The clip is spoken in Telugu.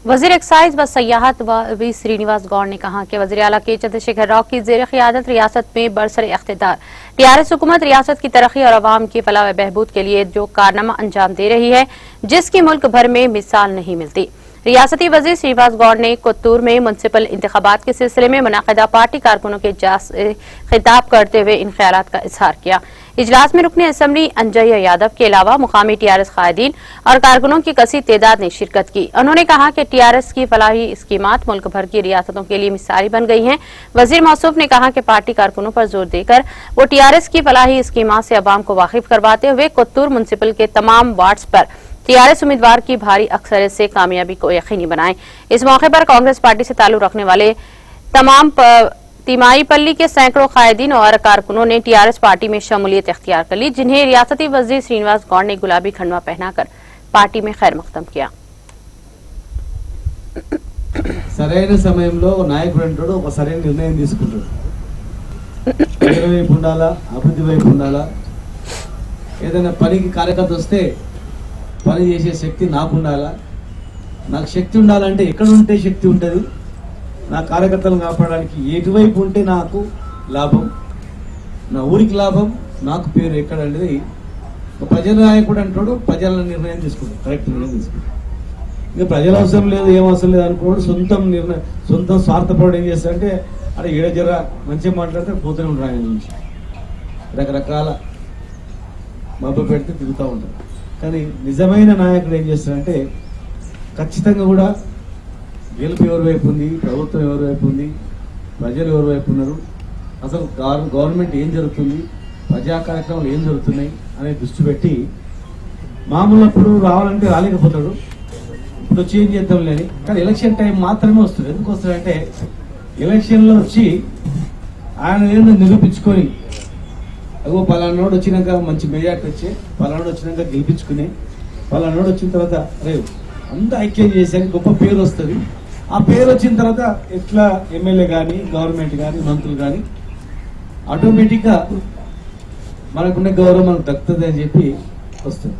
वजीर एक्साइज व सयाहत वी श्रीनिवास गौड़ ने कहा कि वजीर आला के चंद्रशेखर राव की जेर क़ियादत रियासत में बरसर इख्तिदार टीआरएस हुकूमत रियासत की तरक्की और अवाम की फलाह व बहबूद के लिए जो कारनामा अंजाम दे रही है, जिसकी मुल्क भर में मिसाल नहीं मिलती। रियासती वजीर श्रीनिवास गौड़ ने कोत्तूर में म्युनिसिपल इंतखाबात के सिलसिले में मुनाकिदा पार्टी कारकुनों के इजलास से खिताब करते हुए इन ख्यालात का इजहार किया। इजलास में रुकने असम्बली अंजय यादव के अलावा मुकामी टीआरएस कायदीन और कारकुनों की कसी तादाद ने शिरकत की। उन्होंने कहा कि टीआरएस की फलाही स्कीमात मुल्क भर की रियासतों के लिए मिसाली बन गई हैं। वजीर मौसूफ ने कहा कि पार्टी कारकुनों पर जोर देकर वो टीआरएस की फलाही स्कीमात से अवाम को वाकिफ करवाते हुए कोत्तूर म्युनिसिपल के तमाम वार्ड्स पर टीआरएस उम्मीदवार की भारी अक्सरियत से कामयाबी को यकीनी बनाएं। इस मौके पर कांग्रेस पार्टी से ताल्लुक रखने वाले तमाम तिमाईपल्ली के सैकड़ों कायदीन और कारकुनों ने टीआरएस पार्टी में शमूलियत इख्तियार कर ली, जिन्हें रियासती वजीर श्रीनिवास गौड़ ने गुलाबी खंडवा पहनाकर पार्टी में खैर मकदम किया। సరైన సమయంలో నాయకుడు అంటాడు ఒక సరైన నిర్ణయం తీసుకుంటాడు. పేరు వైపు ఉండాలా, అభివృద్ధి వైపు ఉండాలా, ఏదైనా పనికి కార్యకర్త వస్తే పని చేసే శక్తి నాకు ఉండాలా. నాకు శక్తి ఉండాలంటే ఎక్కడ ఉంటే శక్తి ఉంటుంది, నా కార్యకర్తలను కాపాడడానికి ఎటువైపు ఉంటే నాకు లాభం, నా ఊరికి లాభం, నాకు పేరు ఎక్కడ అనేది ఒక ప్రజల నాయకుడు అంటాడు. ప్రజల నిర్ణయం తీసుకుంటాడు, కరెక్ట్ నిర్ణయం తీసుకుంటాడు. ఇంకా ప్రజల అవసరం లేదు, ఏం అవసరం లేదు అనుకోడు. సొంతం స్వార్థపడు ఏం చేస్తాడంటే అక్కడ ఏడ జర మంచిగా మాట్లాడితే పోతూనే ఉంటాడు. ఆయన నుంచి రకరకాల మబ్బు పెడితే తిరుగుతూ ఉంటాడు. కానీ నిజమైన నాయకుడు ఏం చేస్తాడంటే ఖచ్చితంగా కూడా గెలుపు ఎవరి వైపు ఉంది, ప్రభుత్వం ఎవరి వైపు ఉంది, ప్రజలు ఎవరి వైపు ఉన్నారు, అసలు గవర్నమెంట్ ఏం జరుగుతుంది, ప్రజా కార్యక్రమాలు ఏం జరుగుతున్నాయి అనే దృష్టి పెట్టి మామూలప్పుడు రావాలంటే రాలేకపోతాడు. ఇప్పుడు వచ్చి ఏం చేద్దాం లేని, కానీ ఎలక్షన్ టైం మాత్రమే వస్తుంది. ఎందుకు వస్తుందంటే ఎలక్షన్లో వచ్చి ఆయన ఏదో నిరూపించుకొని అగో పలానాడు వచ్చినాక మంచి మెజార్టీ వచ్చి, పలానాడు వచ్చినాక గెలిపించుకుని, పలానాడు వచ్చిన తర్వాత రే అంతా ఐక్యం చేశాక గొప్ప పేరు వస్తుంది. ఆ పేరు వచ్చిన తర్వాత ఎట్లా ఎమ్మెల్యే కానీ, గవర్నమెంట్ కానీ, మంత్రులు కానీ ఆటోమేటిక్గా మనకున్న గౌరవం మనకు దక్కుతుంది అని చెప్పి వస్తుంది.